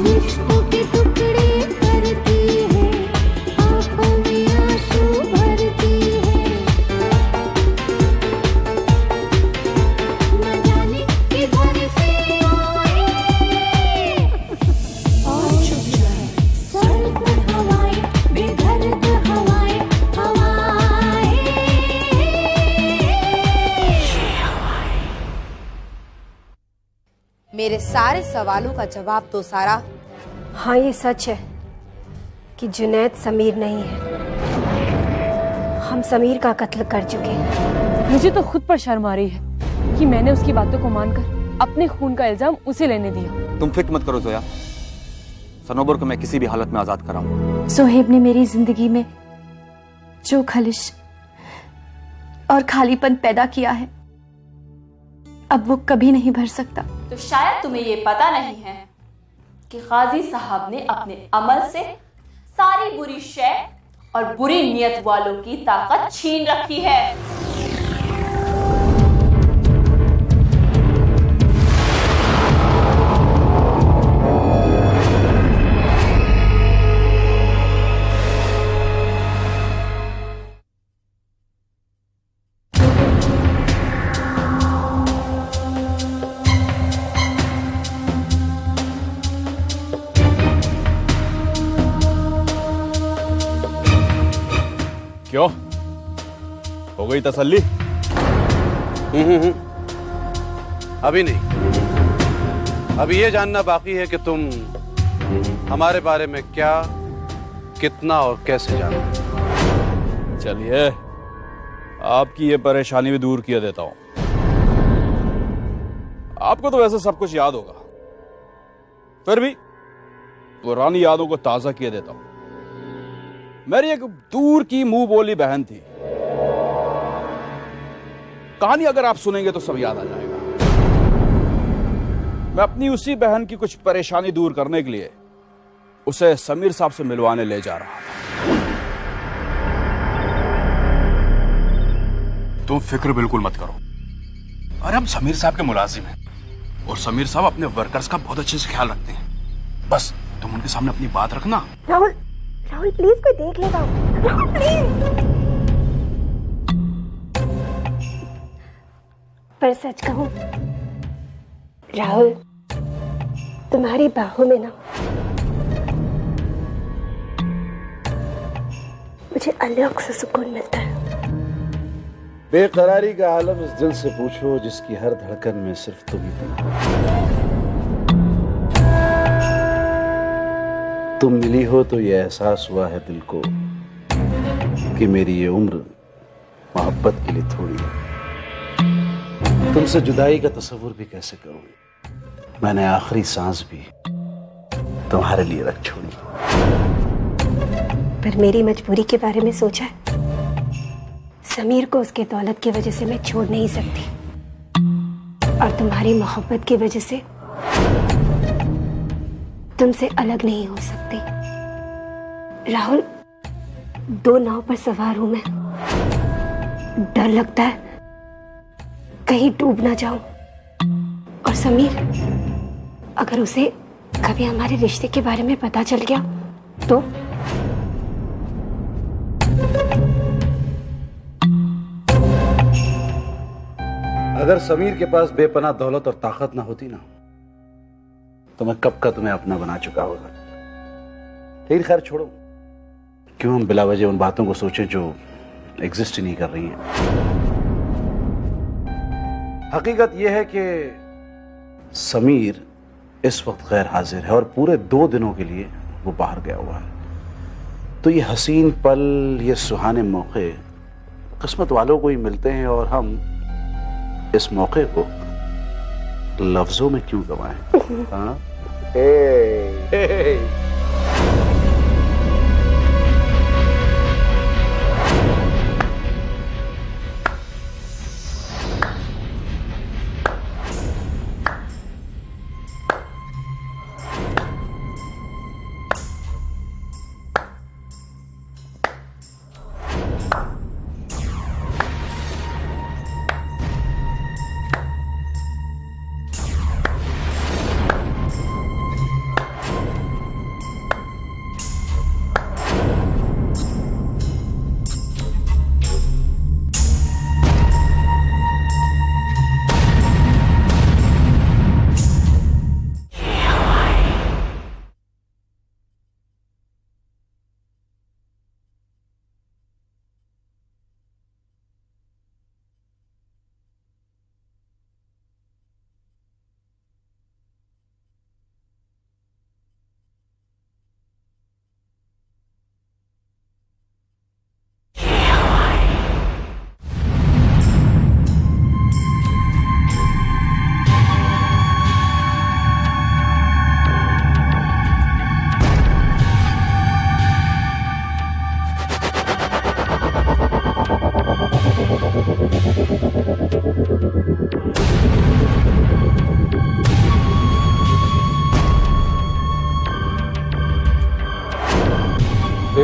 रिश्तों के टुकड़े करती है, आंखों में आंसू भरती है, न जाने किधर से आए और छुप जाए सर पर हवाएं, बेदर्द हवाएं, हवाएं। मेरे सारे सवालों का जवाब दो सारा। हाँ, ये सच है कि जुनैद समीर नहीं है। हम समीर का कत्ल कर चुके हैं। मुझे तो खुद पर शर्म आ रही है कि मैंने उसकी बातों को मानकर अपने खून का इल्जाम उसे लेने दिया। तुम फिक्र मत करो जोया, सनोबर को मैं किसी भी हालत में आजाद कराऊंगा। सोहेब ने मेरी जिंदगी में जो खलिश और खालीपन पैदा किया है, अब वो कभी नहीं भर सकता। तो शायद तुम्हें ये पता नहीं है कि गाजी साहब ने अपने अमल से सारी बुरी शय और बुरी नियत वालों की ताकत छीन रखी है। क्यों, हो गई तसल्ली? अभी नहीं। अभी ये जानना बाकी है कि तुम हमारे बारे में क्या, कितना और कैसे जानते हो। चलिए, आपकी ये परेशानी भी दूर किया देता हूं। आपको तो वैसे सब कुछ याद होगा, फिर भी पुरानी यादों को ताजा किया देता हूं। मेरी एक दूर की मुंह बोली बहन थी। कहानी अगर आप सुनेंगे तो सब याद आ जाएगा। मैं अपनी उसी बहन की कुछ परेशानी दूर करने के लिए उसे समीर साहब से मिलवाने ले जा रहा था। तुम फिक्र बिल्कुल मत करो। अरे हम समीर साहब के मुलाजिम हैं और समीर साहब अपने वर्कर्स का बहुत अच्छे से ख्याल रखते हैं। बस तुम उनके सामने अपनी बात रखना। राहुल, राहुल प्लीज, कोई देख लेगा। राहुल प्लीज। पर सच कहूं राहुल, तुम्हारी बाहों में ना मुझे अलग से सुकून मिलता है। बेकरारी का आलम इस दिल से पूछो जिसकी हर धड़कन में सिर्फ तुम ही तुम। तुम मिली हो तो ये एहसास हुआ है दिल को कि मेरी ये उम्र मोहब्बत के लिए थोड़ी है। तुमसे जुदाई का तस्वुर भी कैसे करूं। मैंने आखिरी सांस भी तुम्हारे लिए रख छोड़ी। पर मेरी मजबूरी के बारे में सोचा है? समीर को उसके दौलत की वजह से मैं छोड़ नहीं सकती, और तुम्हारी मोहब्बत की वजह से तुमसे अलग नहीं हो सकती। राहुल, दो नाव पर सवार हूं मैं। डर लगता है कहीं डूब ना जाऊं। और समीर, अगर उसे कभी हमारे रिश्ते के बारे में पता चल गया तो? अगर समीर के पास बेपनाह दौलत और ताकत ना होती ना, तो मैं कब का तुम्हें अपना बना चुका होगा। लेकिन खैर छोड़ो, क्यों हम बिला वजह उन बातों को सोचें जो एग्जिस्ट ही नहीं कर रही हैं। हकीकत यह है कि समीर इस वक्त गैर हाजिर है और पूरे 2 दिनों के लिए वो बाहर गया हुआ है। तो ये हसीन पल, ये सुहाने मौके किस्मत वालों को ही मिलते हैं, और हम इस मौके को लफ्जों में क्यों गवाएं। हाँ?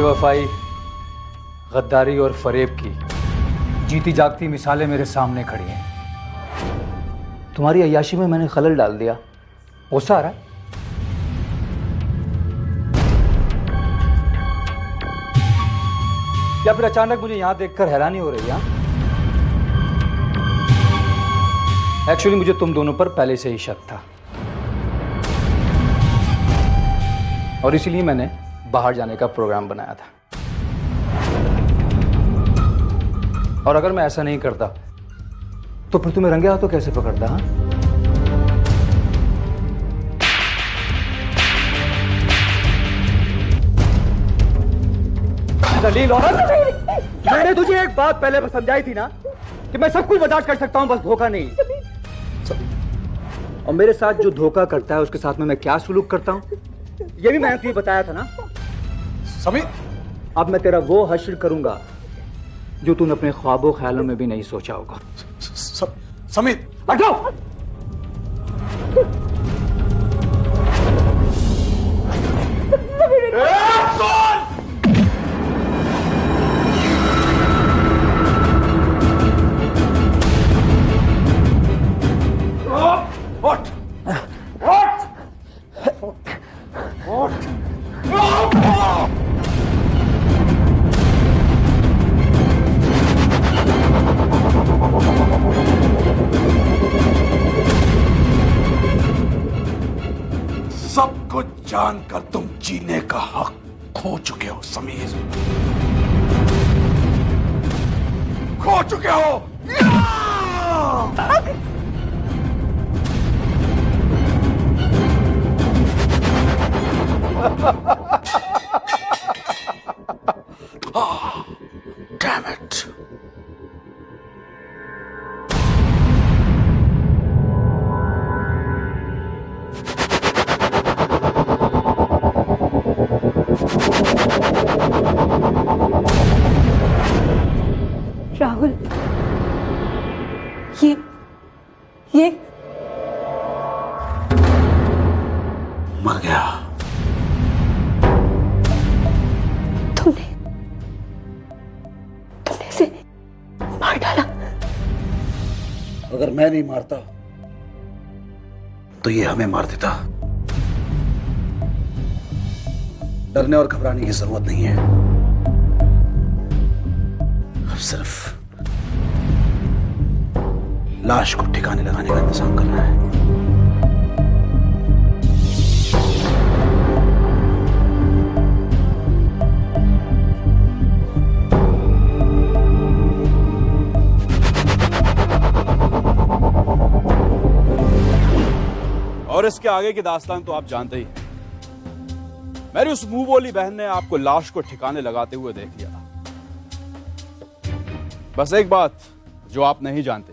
बेवफाई, गद्दारी और फरेब की जीती जागती मिसालें मेरे सामने खड़ी हैं। तुम्हारी अय्याशी में मैंने खलल डाल दिया, गुस्सा आ रहा है? या फिर अचानक मुझे यहां देखकर हैरानी हो रही है? एक्चुअली मुझे तुम दोनों पर पहले से ही शक था और इसीलिए मैंने बाहर जाने का प्रोग्राम बनाया था। और अगर मैं ऐसा नहीं करता तो फिर तुम्हें रंगे हाथों कैसे पकड़ता? हाँ, दलील औरत, मैंने तुझे एक बात पहले समझाई थी ना कि मैं सब कुछ बर्दाश्त कर सकता हूं, बस धोखा नहीं। और मेरे साथ जो धोखा करता है उसके साथ में मैं क्या सुलूक करता हूं, ये भी मैंने तुझे बताया था ना समीर। अब मैं तेरा वो हश्र करूंगा जो तूने अपने ख्वाबों ख्यालों में भी नहीं सोचा होगा। समीर, हटो। सब कुछ जानकर तुम जीने का हक खो चुके हो समीर, खो चुके हो। Damn it. राहुल, ये मर गया। तुमने इसे मार डाला। अगर मैं नहीं मारता तो ये हमें मार देता। डरने और घबराने की जरूरत नहीं है, अब सिर्फ लाश को ठिकाने लगाने का इंतजाम करना है। और इसके आगे की दास्तान तो आप जानते ही हैं। मेरी उस मुंह बोली बहन ने आपको लाश को ठिकाने लगाते हुए देख लिया। बस एक बात जो आप नहीं जानते,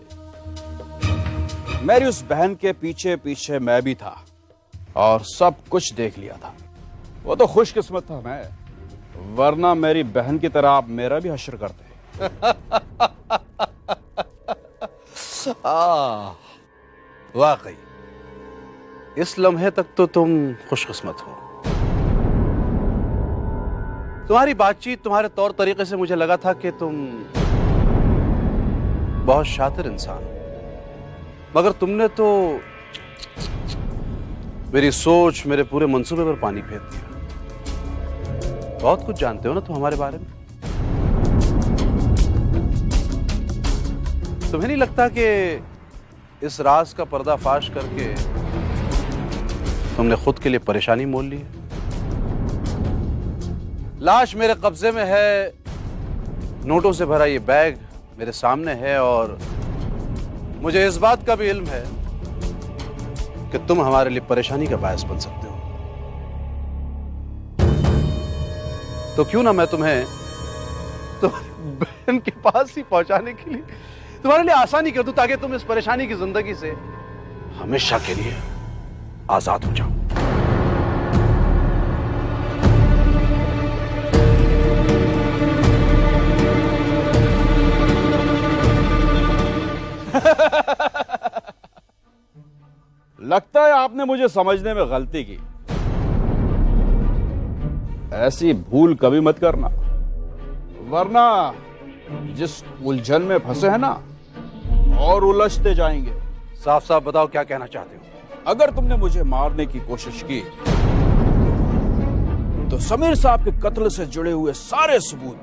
मेरी उस बहन के पीछे पीछे मैं भी था और सब कुछ देख लिया था। वो तो खुशकिस्मत था मैं, वरना मेरी बहन की तरह आप मेरा भी हश्र करते। वाकई इस लम्हे तक तो तुम खुशकिस्मत हो। तुम्हारी बातचीत, तुम्हारे तौर तरीके से मुझे लगा था कि तुम बहुत शातिर इंसान हो, मगर तुमने तो मेरी सोच, मेरे पूरे मंसूबे पर पानी फेर दिया। बहुत कुछ जानते हो ना तुम हमारे बारे में। तुम्हें नहीं लगता कि इस राज का पर्दाफाश करके तुमने खुद के लिए परेशानी मोल ली है? लाश मेरे कब्जे में है, नोटों से भरा ये बैग मेरे सामने है और मुझे इस बात का भी इल्म है कि तुम हमारे लिए परेशानी का बायस बन सकते हो। तो क्यों ना मैं तुम्हें तुम्हारी बहन के पास ही पहुंचाने के लिए तुम्हारे लिए आसानी कर दूं, ताकि तुम इस परेशानी की जिंदगी से हमेशा के लिए आजाद हो जाओ। लगता है आपने मुझे समझने में गलती की। ऐसी भूल कभी मत करना, वरना जिस उलझन में फंसे हैं ना और उलझते जाएंगे। साफ साफ बताओ क्या कहना चाहते हो। अगर तुमने मुझे मारने की कोशिश की तो समीर साहब के कत्ल से जुड़े हुए सारे सबूत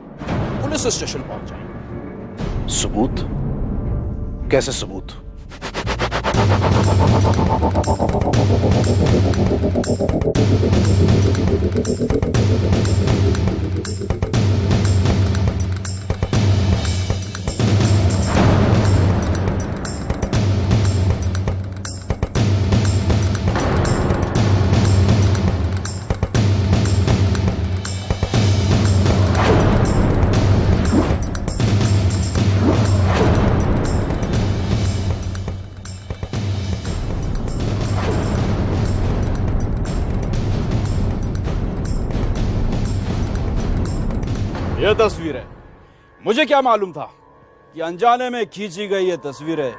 पुलिस स्टेशन पहुंच जाएंगे। सबूत? कैसे सबूत? यह तस्वीरें, मुझे क्या मालूम था कि अनजाने में खींची गई ये तस्वीरें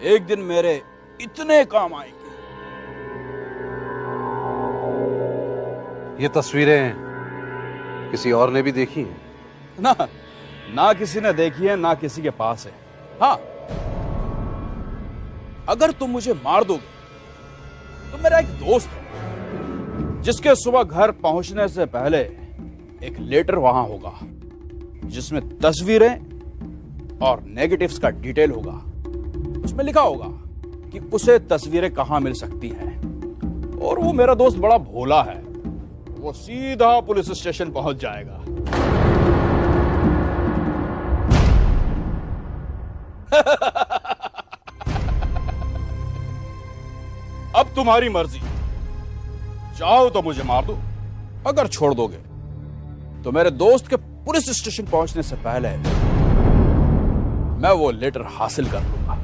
एक दिन मेरे इतने काम आएंगी। ये तस्वीरें किसी और ने भी देखी हैं? ना किसी ने देखी है, ना किसी के पास है। हाँ, अगर तुम मुझे मार दोगे तो मेरा एक दोस्त है जिसके सुबह घर पहुंचने से पहले एक लेटर वहां होगा जिसमें तस्वीरें और नेगेटिव्स का डिटेल होगा। उसमें लिखा होगा कि उसे तस्वीरें कहां मिल सकती हैं, और वो मेरा दोस्त बड़ा भोला है, वो सीधा पुलिस स्टेशन पहुंच जाएगा। अब तुम्हारी मर्जी, चाहो तो मुझे मार दो, अगर छोड़ दोगे तो मेरे दोस्त के पुलिस स्टेशन पहुंचने से पहले मैं वो लेटर हासिल कर लूंगा।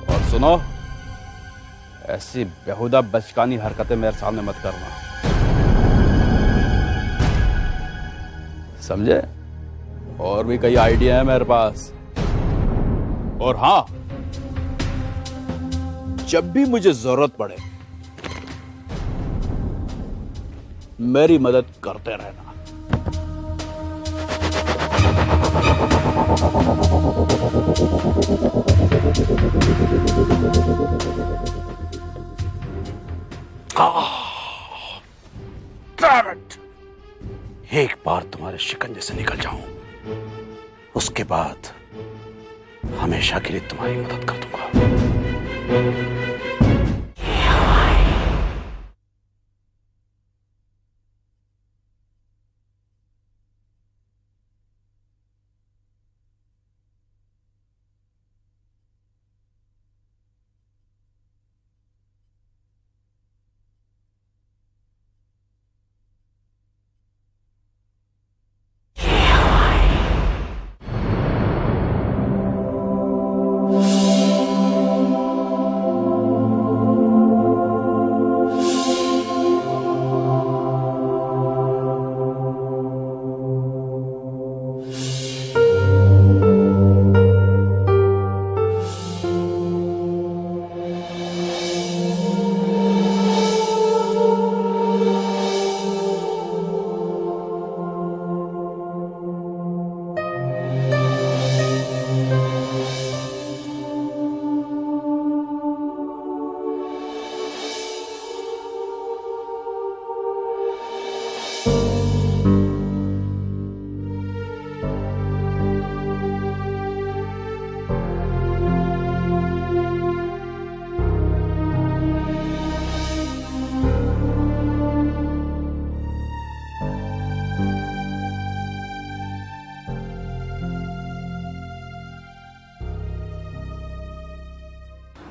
और सुनो, ऐसी बेहुदा बचकानी हरकतें मेरे सामने मत करना, समझे? और भी कई आइडिया है मेरे पास। और हां, जब भी मुझे जरूरत पड़े मेरी मदद करते रहना। Damn it! एक बार तुम्हारे शिकंजे से निकल जाऊं, उसके बाद हमेशा के लिए तुम्हारी मदद कर दूंगा।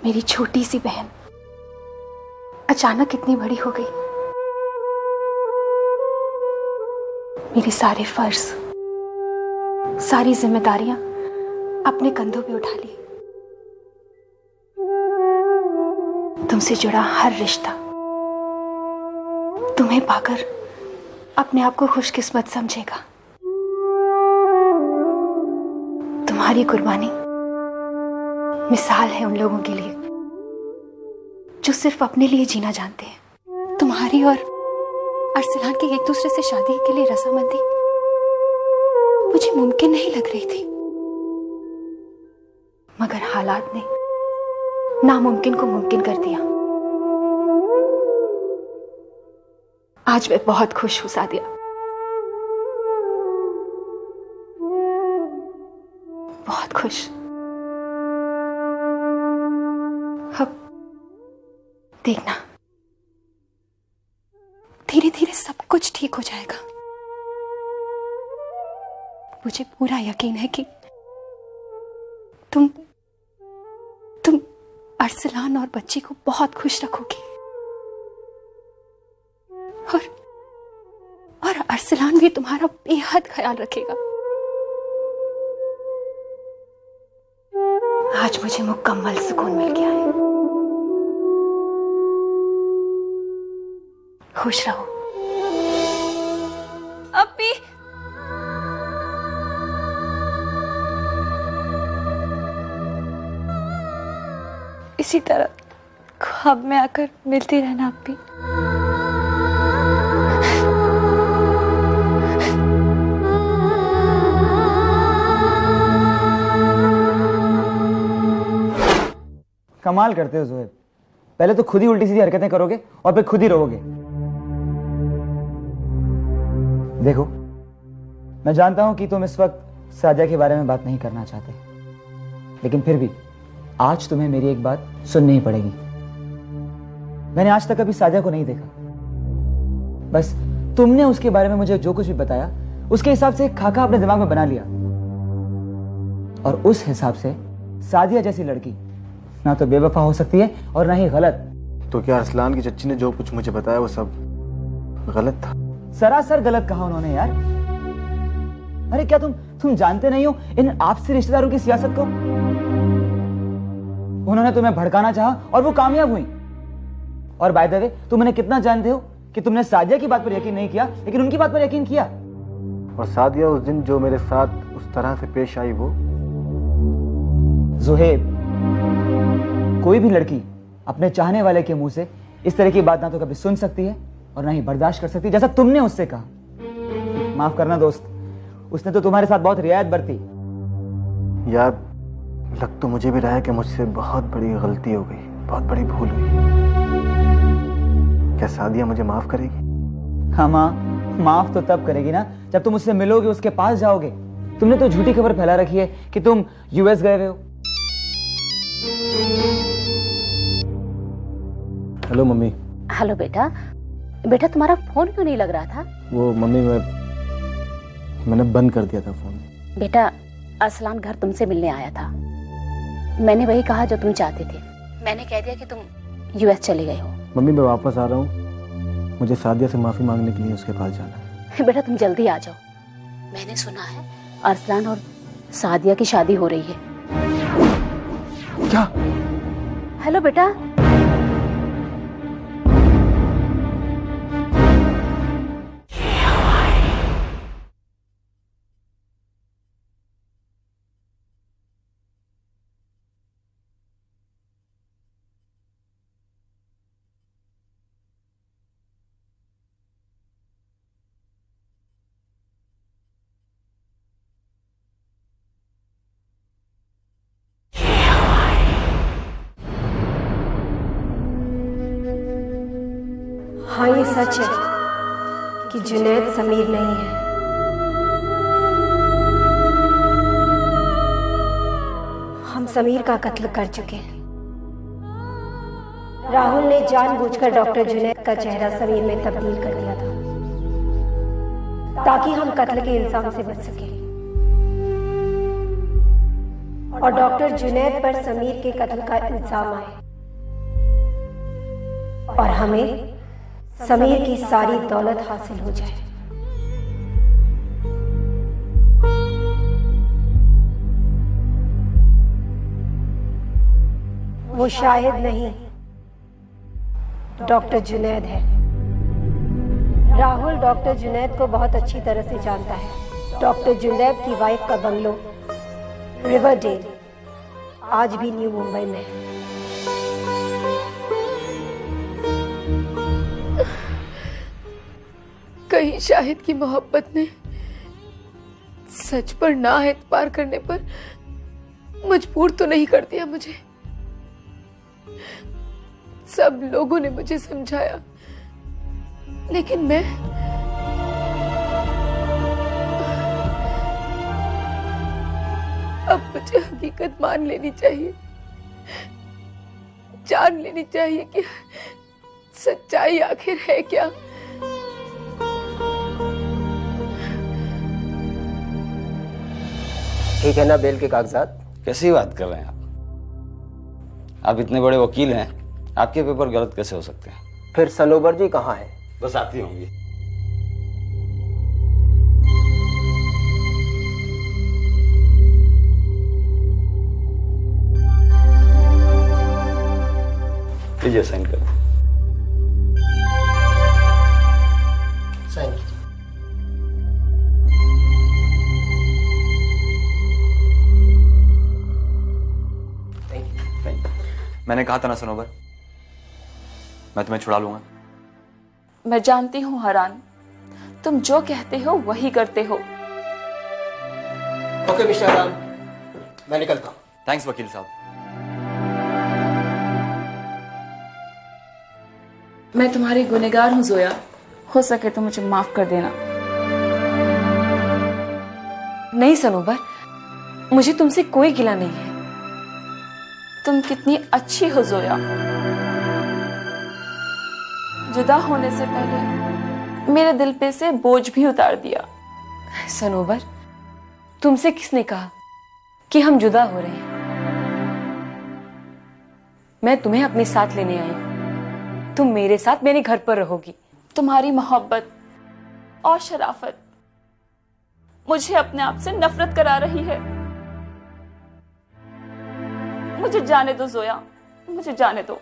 मेरी छोटी सी बहन अचानक इतनी बड़ी हो गई। मेरे सारे फर्ज, सारी जिम्मेदारियां अपने कंधों पे उठा ली। तुमसे जुड़ा हर रिश्ता तुम्हें पाकर अपने आप को खुशकिस्मत समझेगा। तुम्हारी कुर्बानी मिसाल है उन लोगों के लिए जो सिर्फ अपने लिए जीना जानते हैं। तुम्हारी और अरसलान की एक दूसरे से शादी के लिए रजामंदी मुझे मुमकिन नहीं लग रही थी, मगर हालात ने नामुमकिन को मुमकिन कर दिया। आज मैं बहुत खुश हूं सादिया, बहुत खुश। अब देखना, धीरे धीरे सब कुछ ठीक हो जाएगा। मुझे पूरा यकीन है कि तुम अरसलान और बच्ची को बहुत खुश रखोगी और अरसलान भी तुम्हारा बेहद ख्याल रखेगा। आज मुझे मुकम्मल सुकून मिल गया है। खुश रहो। अपी, इसी तरह ख्वाब में आकर मिलती रहना अपी। कमाल करते हो ज़ोहैब, पहले तो खुद ही उल्टी सीधी हरकतें करोगे और फिर खुद ही रोओगे। देखो, मैं जानता हूं कि तुम इस वक्त सादिया के बारे में बात नहीं करना चाहते, लेकिन फिर भी आज तुम्हें मेरी एक बात सुननी ही पड़ेगी। मैंने आज तक कभी सादिया को नहीं देखा, बस तुमने उसके बारे में मुझे जो कुछ भी बताया उसके हिसाब से एक खाका अपने दिमाग में बना लिया, और उस हिसाब से सादिया जैसी लड़की ना तो बेवफा हो सकती है और ना ही गलत। तो क्या अरसलान की चच्ची ने जो कुछ मुझे बताया वो सब गलत था? सरासर गलत कहा उन्होंने यार। अरे क्या तुम जानते नहीं हो इन आपसी रिश्तेदारों की सियासत को? उन्होंने तुम्हें भड़काना चाहा और वो कामयाब हुई। और बाय द वे, तुम उन्हें कितना जानते हो कि तुमने सादिया की बात पर यकीन नहीं किया, लेकिन उनकी बात पर यकीन किया। और सादिया उस दिन जो मेरे साथ उस तरह से पेश आई, वो ज़ोहैब, कोई भी लड़की अपने चाहने वाले के मुंह से इस तरह की बात ना तो कभी सुन सकती है और ना ही बर्दाश्त कर सकती, जैसा तुमने उससे कहा। माफ करना दोस्त, उसने तो तुम्हारे साथ बहुत रियायत बरती। यार, लग तो मुझे भी रहा है कि मुझसे बहुत बड़ी गलती हो गई, बहुत बड़ी भूल हुई। क्या सादिया मुझे माफ करेगी? हाँ माँ, माफ तो तब करेगी ना जब तुम उससे मिलोगे, उसके पास जाओगे। तुमने तो झूठी खबर फैला रखी है कि तुम यूएस गए हुए हो। Hello mummy. हेलो बेटा। बेटा, तुम्हारा फोन क्यों नहीं लग रहा था? वो मम्मी, मैंने बंद कर दिया था फोन। बेटा, अरसलान घर तुमसे मिलने आया था। मैंने वही कहा जो तुम चाहते थे। मैंने कह दिया कि तुम यूएस चले गए हो। मम्मी, मैं वापस आ रहा हूँ, मुझे सादिया से माफी मांगने के लिए उसके पास जाना है। बेटा, तुम जल्दी आ जाओ। मैंने सुना है अरसलान और सादिया की शादी हो रही है। क्या? हेलो बेटा। हाँ, ये सच है कि जुनैद समीर नहीं है। हम समीर का कत्ल कर चुके हैं। राहुल ने जानबूझकर डॉक्टर जुनैद का चेहरा समीर में तब्दील कर दिया था ताकि हम कत्ल के इल्जाम से बच सके, और डॉक्टर जुनैद पर समीर के कत्ल का इल्जाम आए और हमें समीर की सारी दौलत हासिल हो जाए। वो शायद नहीं, डॉक्टर जुनैद है। राहुल डॉक्टर जुनैद को बहुत अच्छी तरह से जानता है। डॉक्टर जुनैद की वाइफ का बंगलो रिवरडेल आज भी न्यू मुंबई में है। कहीं शाहिद की मोहब्बत ने सच पर ना एतबार करने पर मजबूर तो नहीं कर दिया मुझे। सब लोगों ने मुझे समझाया, लेकिन मैं अब मुझे हकीकत मान लेनी चाहिए, जान लेनी चाहिए कि सच्चाई आखिर है क्या। ठीक है ना बेल के कागजात? कैसी बात कर रहे हैं आप इतने बड़े वकील हैं, आपके पेपर गलत कैसे हो सकते हैं? फिर सनोबर जी कहाँ हैं? बस आती होंगी। लीजिए साइन कर। साइन। मैंने कहा था ना सनोबर, मैं तुम्हें छुड़ा लूंगा। मैं जानती हूँ हरान, तुम जो कहते हो वही करते हो। ओके मिस्टर हरान, मैं निकलता हूँ। थैंक्स वकील साहब। मैं तुम्हारी गुनहगार हूँ जोया, हो सके तो मुझे माफ कर देना। नहीं सनोबर, मुझे तुमसे कोई गिला नहीं है। तुम कितनी अच्छी हो जोया। जुदा होने से पहले मेरे दिल पे से बोझ भी उतार दिया। सनोबर, तुमसे किसने कहा कि हम जुदा हो रहे हैं? मैं तुम्हें अपने साथ लेने आई हूं। तुम मेरे साथ मेरे घर पर रहोगी। तुम्हारी मोहब्बत और शराफत मुझे अपने आप से नफरत करा रही है। मुझे जाने दो जोया, मुझे जाने दो।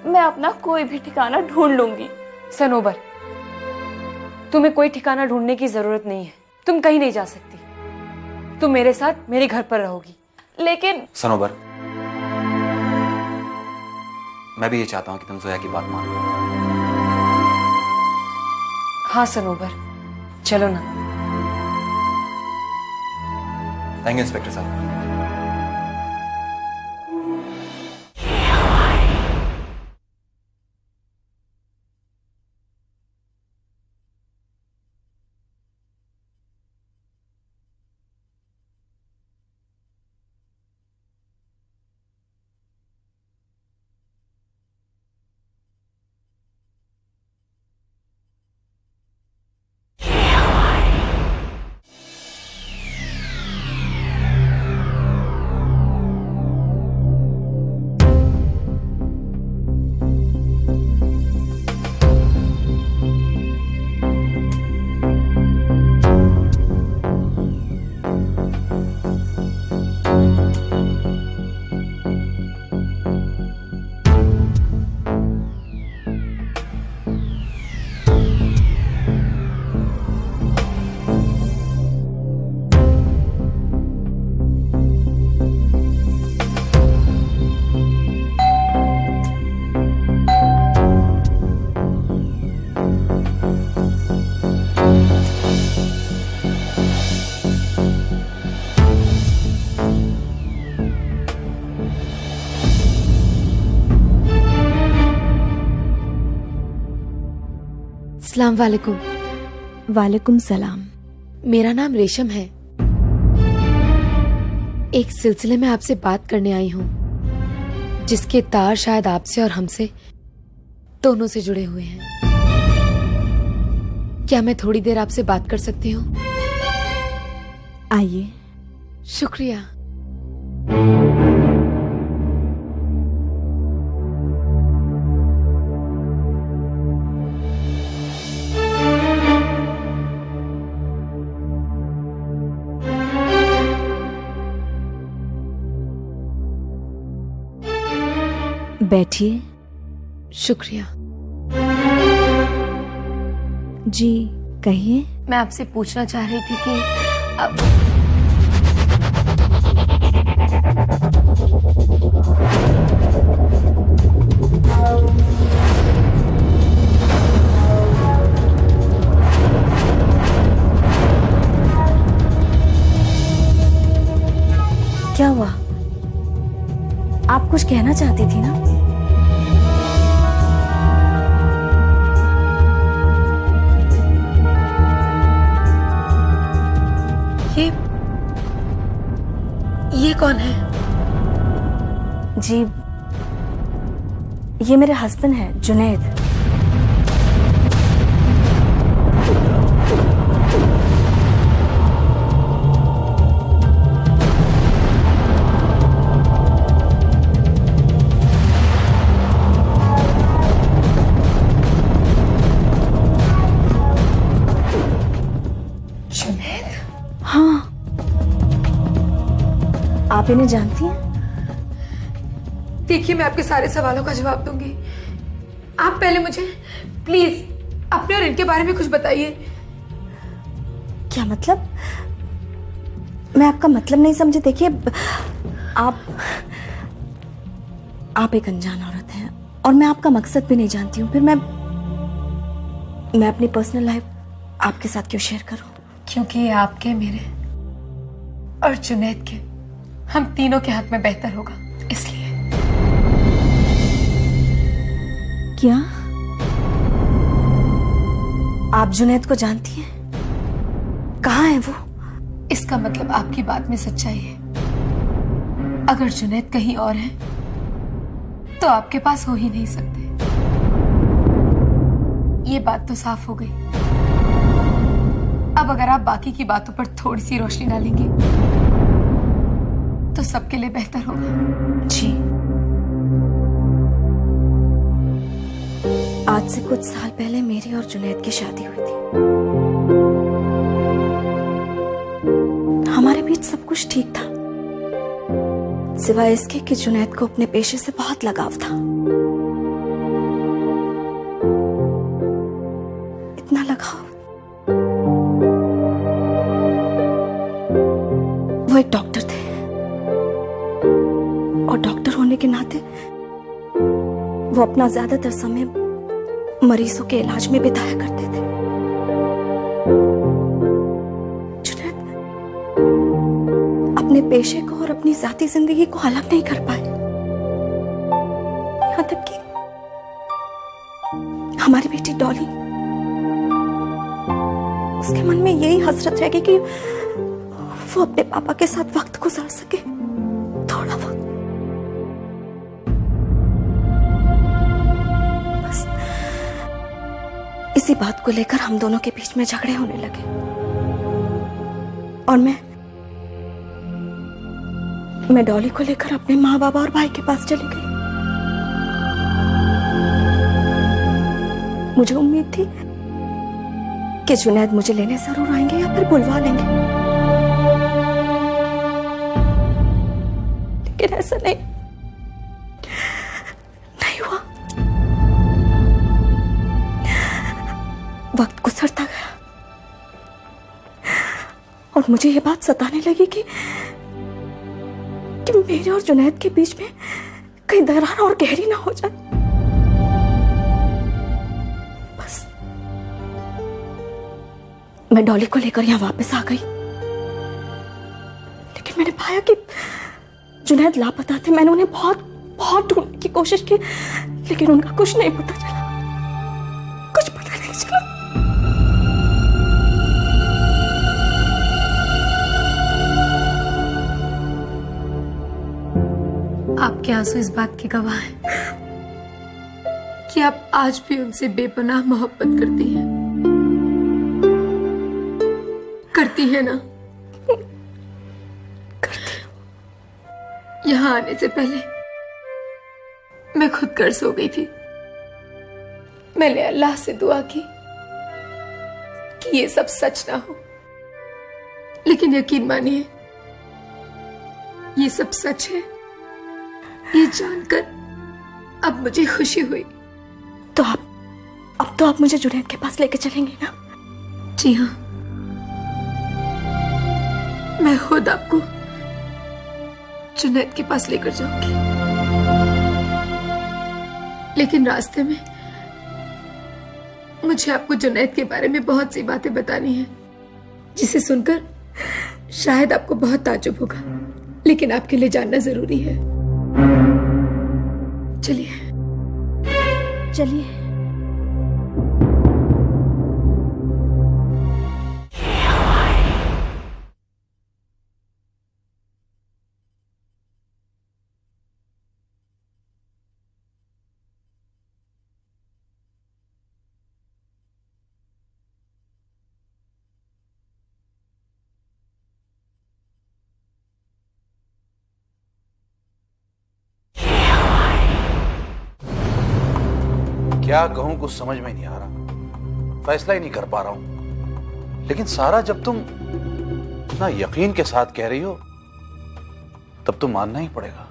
मैं अपना कोई भी ठिकाना ढूंढ लूंगी। सनोबर, तुम्हें कोई ठिकाना ढूंढने की जरूरत नहीं है। तुम कहीं नहीं जा सकती। तुम मेरे साथ मेरे घर पर रहोगी। लेकिन सनोबर, मैं भी ये चाहता हूं कि तुम जोया की बात मानो। हाँ सनोबर, चलो ना। थैंक यू इंस्पेक्टर साहब। अस्सलाम वालेकुम। वालेकुम सलाम। मेरा नाम रेशम है। एक सिलसिले में आपसे बात करने आई हूँ, जिसके तार शायद आपसे और हमसे दोनों से जुड़े हुए हैं। क्या मैं थोड़ी देर आपसे बात कर सकती हूँ? आइए। शुक्रिया। बैठिए। शुक्रिया। जी कहिए। मैं आपसे पूछना चाह रही थी कि चाहती थी ना। ये कौन है? जी, ये मेरे हस्बैंड है जुनैद। हाँ, आप इन्हें जानती हैं? देखिए, मैं आपके सारे सवालों का जवाब दूंगी। आप पहले मुझे प्लीज अपने और इनके बारे में कुछ बताइए। क्या मतलब? मैं आपका मतलब नहीं समझी। देखिए, आप एक अनजान औरत हैं और मैं आपका मकसद भी नहीं जानती हूँ। फिर मैं अपनी पर्सनल लाइफ आपके साथ क्यों शेयर करूँ? क्योंकि ये आपके, मेरे और जुनैद के, हम तीनों के हक में बेहतर होगा, इसलिए। क्या आप जुनैद को जानती हैं? कहाँ है वो? इसका मतलब आपकी बात में सच्चाई है। अगर जुनैद कहीं और है तो आपके पास हो ही नहीं सकते। ये बात तो साफ हो गई। अब अगर आप बाकी की बातों पर थोड़ी सी रोशनी डालेंगे तो सबके लिए बेहतर होगा। जी, आज से कुछ साल पहले मेरी और जुनैद की शादी हुई थी। हमारे बीच सब कुछ ठीक था, सिवाय इसके कि जुनैद को अपने पेशे से बहुत लगाव था। इतना लगाव, वो एक डॉक्टर थे और डॉक्टर होने के नाते वो अपना ज्यादातर समय मरीजों के इलाज में बिताया करते थे। जुनैद अपने पेशे को और अपनी जाती जिंदगी को अलग नहीं कर पाए। यहां तक कि हमारी बेटी डॉली, उसके मन में यही हसरत रह गई कि वो अपने पापा के साथ वक्त गुजार सके, थोड़ा वक्त। बस इसी बात को लेकर हम दोनों के बीच में झगड़े होने लगे और मैं डॉली को लेकर अपने माँ बाबा और भाई के पास चली गई। मुझे उम्मीद थी कि जुनैद मुझे लेने जरूर आएंगे या फिर बुलवा लेंगे, लेकिन ऐसा नहीं हुआ। वक्त गुजरता गया और मुझे ये बात सताने लगी कि मेरे और जुनैद के बीच में कहीं दरार और गहरी ना हो जाए। बस मैं डॉली को लेकर यहां वापस आ गई, लेकिन मैंने पाया कि जुनैद लापता थे। मैंने उन्हें बहुत बहुत ढूंढने की कोशिश की, लेकिन उनका कुछ नहीं पता चला, कुछ पता नहीं चला। आपके आंसू इस बात के गवाह हैं कि आप आज भी उनसे बेपनाह मोहब्बत करती हैं। करती है ना? करती। यहाँ आने से पहले मैं खुद कर सो गई थी। मैंने अल्लाह से दुआ की कि ये सब सच ना हो, लेकिन यकीन मानिए ये सब सच है। ये जानकर अब मुझे खुशी हुई। तो अब तो आप मुझे जुनैद के पास लेके चलेंगे ना? जी हाँ, मैं खुद आपको जुनैद के पास लेकर जाऊंगी, लेकिन रास्ते में मुझे आपको जुनैद के बारे में बहुत सी बातें बतानी है, जिसे सुनकर शायद आपको बहुत ताज्जुब होगा, लेकिन आपके लिए जानना जरूरी है। चलिए चलिए। क्या कहूं, कुछ समझ में नहीं आ रहा, फैसला ही नहीं कर पा रहा हूं। लेकिन सारा, जब तुम इतना यकीन के साथ कह रही हो तब तो मानना ही पड़ेगा।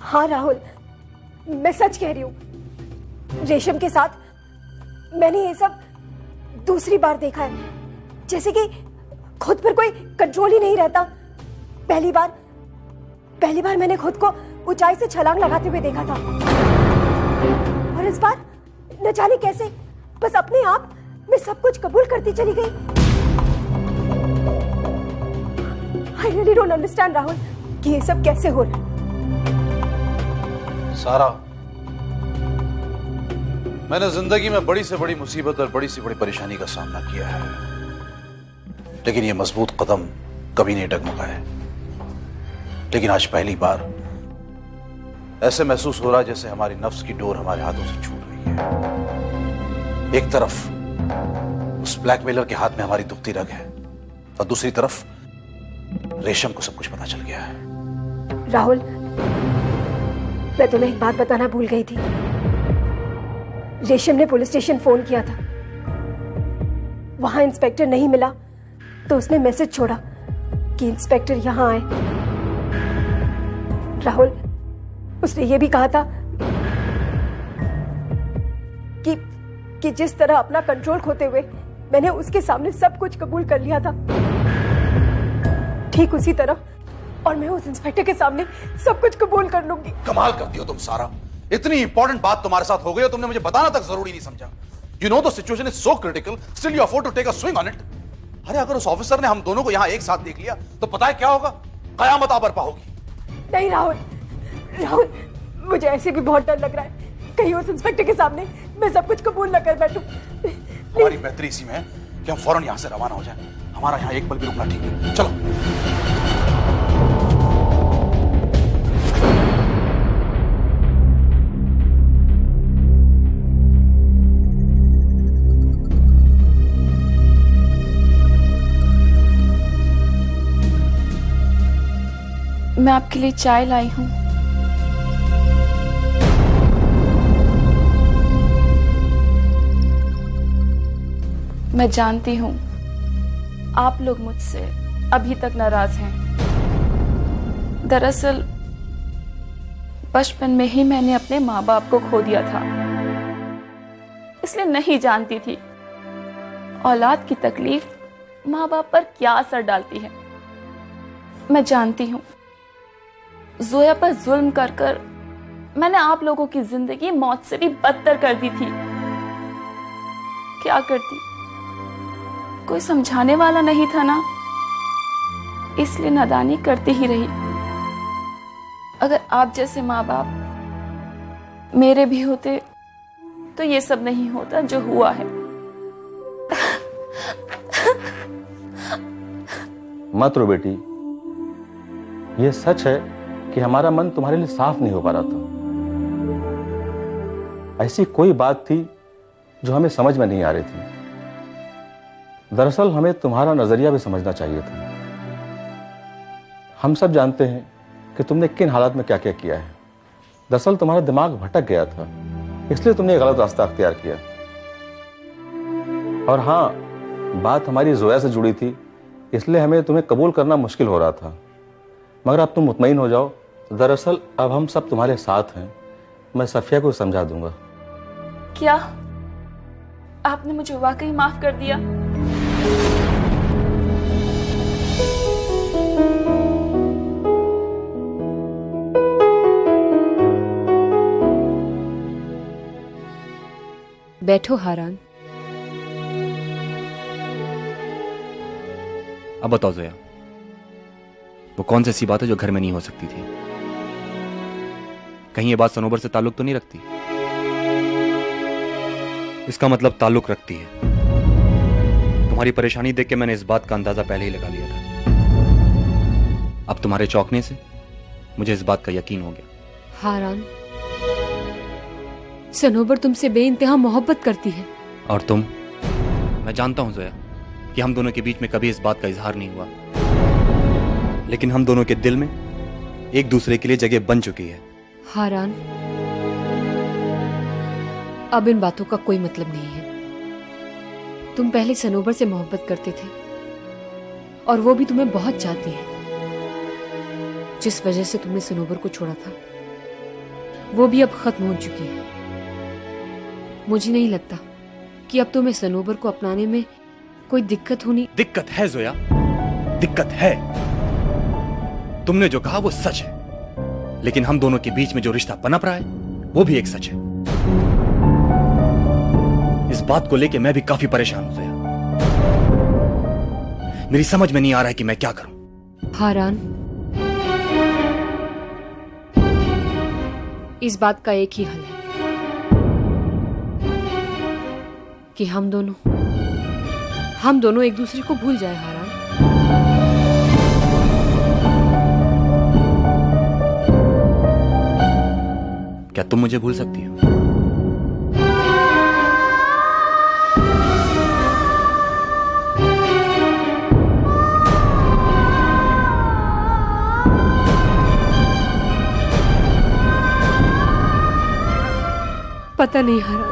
हाँ राहुल, मैं सच कह रही हूँ। रेशम के साथ मैंने ये सब दूसरी बार देखा है, जैसे कि खुद पर कोई कंट्रोल ही नहीं रहता। पहली बार मैंने खुद को ऊंचाई से छलांग लगाते हुए देखा था, और इस बार न जाने कैसे बस अपने आप मैं सब कुछ कबूल करती चली गई। I really don't understand Rahul कि ये सब कैसे हो रहा है। सारा, मैंने जिंदगी में बड़ी से बड़ी मुसीबत और बड़ी से बड़ी परेशानी का सामना किया है, लेकिन ये मजबूत कदम कभी नहीं डगमगा है। लेकिन आज पहली बार ऐसे महसूस हो रहा है जैसे हमारी नफ्स की डोर हमारे हाथों से छूट रही है। एक तरफ उस ब्लैकमेलर के हाथ में हमारी दुखती रग है, और दूसरी तरफ रेशम को सब कुछ पता चल गया है। राहुल, मैं तुम्हें एक बात बताना भूल गई थी। रेशम ने पुलिस स्टेशन फोन किया था, वहां इंस्पेक्टर नहीं मिला तो उसने मैसेज छोड़ा कि इंस्पेक्टर यहां आए। राहुल, उसने ये भी कहा था कि जिस तरह अपना कंट्रोल खोते हुए मैंने उसके सामने सब कुछ कबूल कर लिया था, ठीक उसी तरह और मैं उस इंस्पेक्टर के सामने सब कुछ कबूल कर लूंगी। कमाल करती हो तुम सारा, इतनी इंपॉर्टेंट बात तुम्हारे साथ हो गई और तुमने मुझे बताना तक जरूरी नहीं समझा। You know the situation is so critical, still you afford to take a swing on it. अरे अगर उस ऑफिसर ने हम दोनों को यहां एक साथ देख लिया तो पता है क्या होगा? कयामत आ बरपा होगी। नहीं राहुल, मुझे ऐसे भी बहुत डर लग रहा है, कहीं उस इंस्पेक्टर के सामने मैं सब कुछ कबूल न कर बैठूं। हमारी बेहतरी इसी में है कि हम फौरन यहां से रवाना हो जाएं। हमारा यहां एक पल भी रुकना ठीक नहीं। चलो। मैं आपके लिए चाय लाई हूं। मैं जानती हूं आप लोग मुझसे अभी तक नाराज हैं। दरअसल बचपन में ही मैंने अपने माँ बाप को खो दिया था, इसलिए नहीं जानती थी औलाद की तकलीफ माँ बाप पर क्या असर डालती है। मैं जानती हूं जोया पर जुल्म कर कर मैंने आप लोगों की जिंदगी मौत से भी बदतर कर दी थी। क्या करती, कोई समझाने वाला नहीं था ना, इसलिए नादानी करती ही रही। अगर आप जैसे माँ बाप मेरे भी होते तो ये सब नहीं होता जो हुआ है। मत रो बेटी, ये सच है कि हमारा मन तुम्हारे लिए साफ नहीं हो पा रहा था। ऐसी कोई बात थी जो हमें समझ में नहीं आ रही थी। दरअसल हमें तुम्हारा नजरिया भी समझना चाहिए था। हम सब जानते हैं कि तुमने किन हालात में क्या क्या किया है। दरअसल तुम्हारा दिमाग भटक गया था, इसलिए तुमने गलत रास्ता अख्तियार किया। और हाँ, बात हमारी जोया से जुड़ी थी, इसलिए हमें तुम्हें कबूल करना मुश्किल हो रहा था। मगर अब तुम मुतमईन हो जाओ। दरअसल अब हम सब तुम्हारे साथ हैं। मैं सफिया को समझा दूंगा। क्या आपने मुझे वाकई माफ कर दिया? बैठो हारान। अब बताओ जोया, वो कौन सी ऐसी बात है जो घर में नहीं हो सकती थी? कहीं ये बात सनोबर से ताल्लुक तो नहीं रखती? इसका मतलब ताल्लुक रखती है। तुम्हारी परेशानी देख के मैंने इस बात का अंदाजा पहले ही लगा लिया था। अब तुम्हारे चौंकने से मुझे इस बात का यकीन हो गया। हारान, सनोबर तुमसे बेइंतहा मोहब्बत करती है। और तुम? मैं जानता हूं जोया कि हम दोनों के बीच में कभी इस बात का इजहार नहीं हुआ, लेकिन हम दोनों के दिल में एक दूसरे के लिए जगह बन चुकी है। हारान, अब इन बातों का कोई मतलब नहीं है। तुम पहले सनोबर से मोहब्बत करते थे और वो भी तुम्हें बहुत चाहती है। जिस वजह से तुमने सनोबर को छोड़ा था वो भी अब खत्म हो चुकी है। मुझे नहीं लगता कि अब तुम्हें सनोबर को अपनाने में कोई दिक्कत होनी। दिक्कत है जोया, दिक्कत है। तुमने जो कहा वो सच है, लेकिन हम दोनों के बीच में जो रिश्ता पनप रहा है वो भी एक सच है। इस बात को लेके मैं भी काफी परेशान हूं जोया। मेरी समझ में नहीं आ रहा है कि मैं क्या करूं। हारान, इस बात का एक ही हल है कि हम दोनों एक दूसरे को भूल जाए। हारान, क्या तुम मुझे भूल सकती हो? पता नहीं हारान।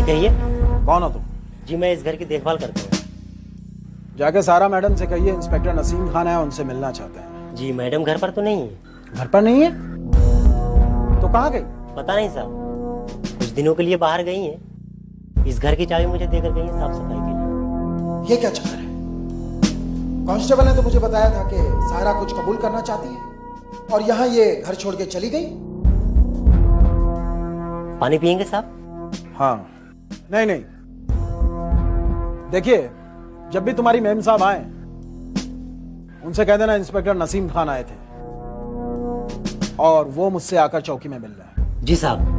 कहिए। कौन हो तुम? जी मैं इस घर की देखभाल करता हूँ। जाके सारा मैडम से कहिए इंस्पेक्टर नसीम खान है, उनसे मिलना चाहते हैं। जी मैडम घर पर तो नहीं है। घर पर नहीं है तो कहाँ गई? पता नहीं साहब, कुछ दिनों के लिए बाहर गई हैं। इस घर की चाबी मुझे देकर गई हैं साफ सफाई के लिए। ये क्या चक्कर है? कांस्टेबल ने तो मुझे बताया था कि सारा कुछ कबूल करना चाहती है और यहाँ ये घर छोड़ के चली गई। पानी पियेंगे साहब? हाँ। नहीं, देखिए, जब भी तुम्हारी मेम साहब आए उनसे कह देना इंस्पेक्टर नसीम खान आए थे और वो मुझसे आकर चौकी में मिल रहा है। जी साहब।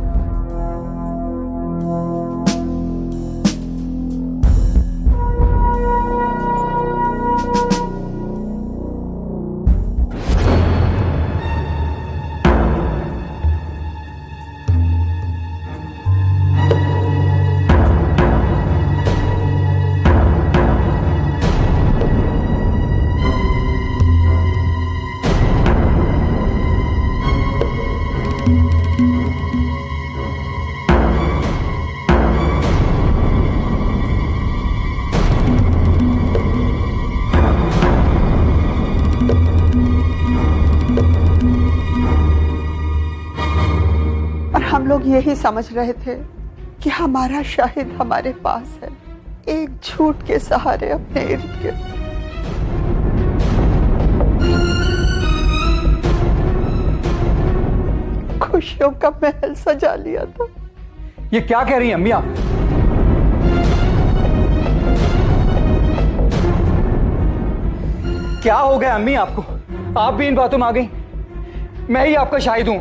हम लोग यही समझ रहे थे कि हमारा शाहिद हमारे पास है, एक झूठ के सहारे अपने इर्द गिर्द। खुशियों का महल सजा लिया था। ये क्या कह रही हैं अम्मी आप? क्या हो गया अम्मी आपको? आप भी इन बातों में आ गई। मैं ही आपका शाहिद हूं,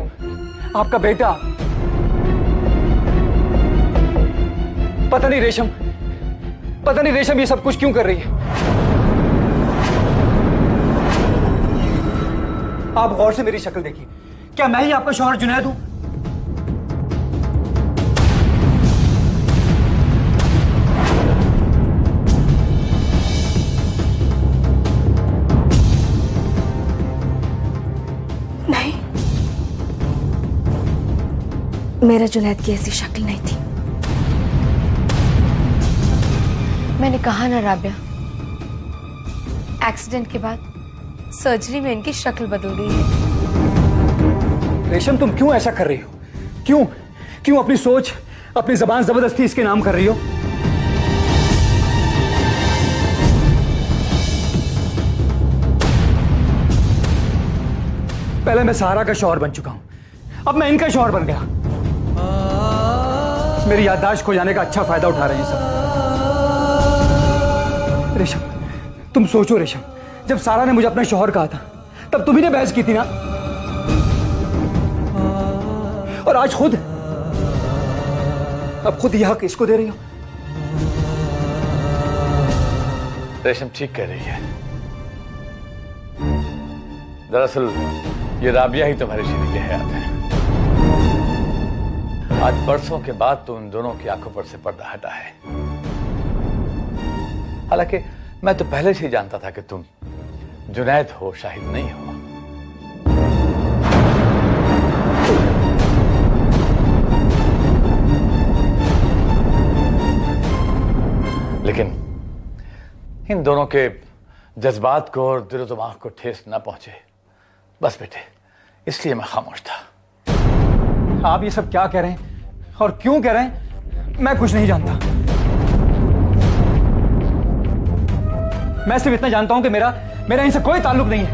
आपका बेटा। पता नहीं रेशम ये सब कुछ क्यों कर रही है। आप गौर से मेरी शक्ल देखिए। क्या मैं ही आपका शौहर जुनैद हूं? नहीं, मेरा जुनैद की ऐसी शक्ल नहीं थी। मैंने कहा ना राबिया, एक्सीडेंट के बाद सर्जरी में इनकी शक्ल बदल गई है। रेशम, तुम क्यों ऐसा कर रही हो? क्यों अपनी सोच, अपनी जबान जबरदस्ती इसके नाम कर रही हो? पहले मैं सहारा का शौहर बन चुका हूं, अब मैं इनका शौहर बन गया। मेरी याददाश्त खो जाने का अच्छा फायदा उठा रहे हैं सब। रेशम, तुम सोचो रेशम, जब सारा ने मुझे अपना शौहर कहा था तब तुम्ही ने बहस की थी ना, और आज अब खुद यह हक इसको दे रही हो। रेशम ठीक कह रही है। दरअसल ये राबिया ही तुम्हारी सीधी की हयात है। आज बरसों के बाद तो उन दोनों की आंखों पर से पर्दा हटा है। हालांकि मैं तो पहले से ही जानता था कि तुम जुनैद हो, शाहिद नहीं हो। लेकिन इन दोनों के जज्बात को और दिलो दिमाग को ठेस ना पहुंचे, बस बेटे, इसलिए मैं खामोश था। आप ये सब क्या कह रहे हैं और क्यों कह रहे हैं, मैं कुछ नहीं जानता। मैं सिर्फ इतना जानता हूं कि मेरा इनसे कोई ताल्लुक नहीं है।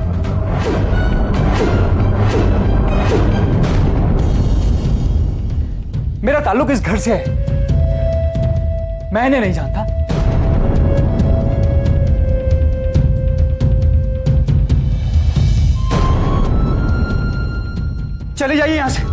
मेरा ताल्लुक इस घर से है, मैं इन्हें नहीं जानता। चले जाइए यहां से।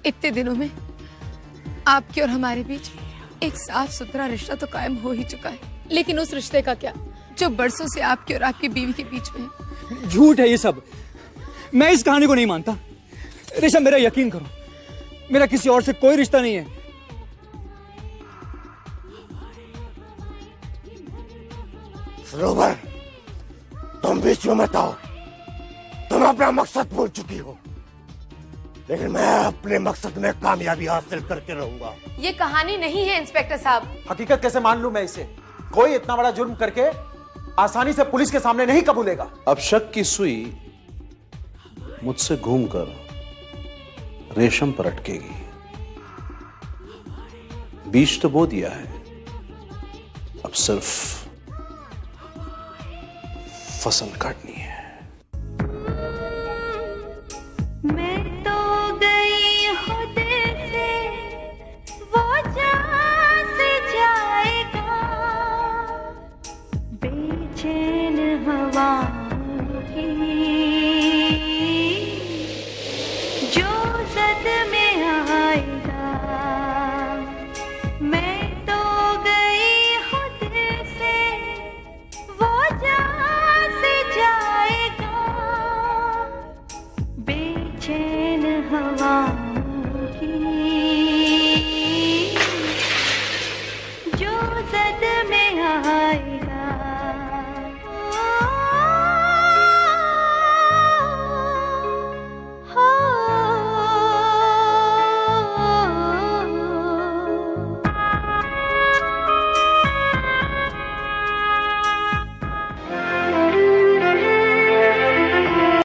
इतने दिनों में आपके और हमारे बीच एक साफ सुथरा रिश्ता तो कायम हो ही चुका है, लेकिन उस रिश्ते का क्या जो बरसों से आपके और आपकी बीवी के बीच में है। झूठ है ये सब। मैं इस कहानी को नहीं मानता। रेशम, मेरा यकीन करो, मेरा किसी और से कोई रिश्ता नहीं है। सरोवर, तुम बीच में मत आओ। तुम अपना मकसद भूल चुकी हो, लेकिन मैं अपने मकसद में कामयाबी हासिल करके रहूंगा। ये कहानी नहीं है इंस्पेक्टर साहब। हकीकत कैसे मान लूं मैं इसे? कोई इतना बड़ा जुर्म करके आसानी से पुलिस के सामने नहीं कबूलेगा। अब शक की सुई मुझसे घूमकर रेशम पर अटकेगी। बीज तो बो दिया है, अब सिर्फ फसल काटनी है।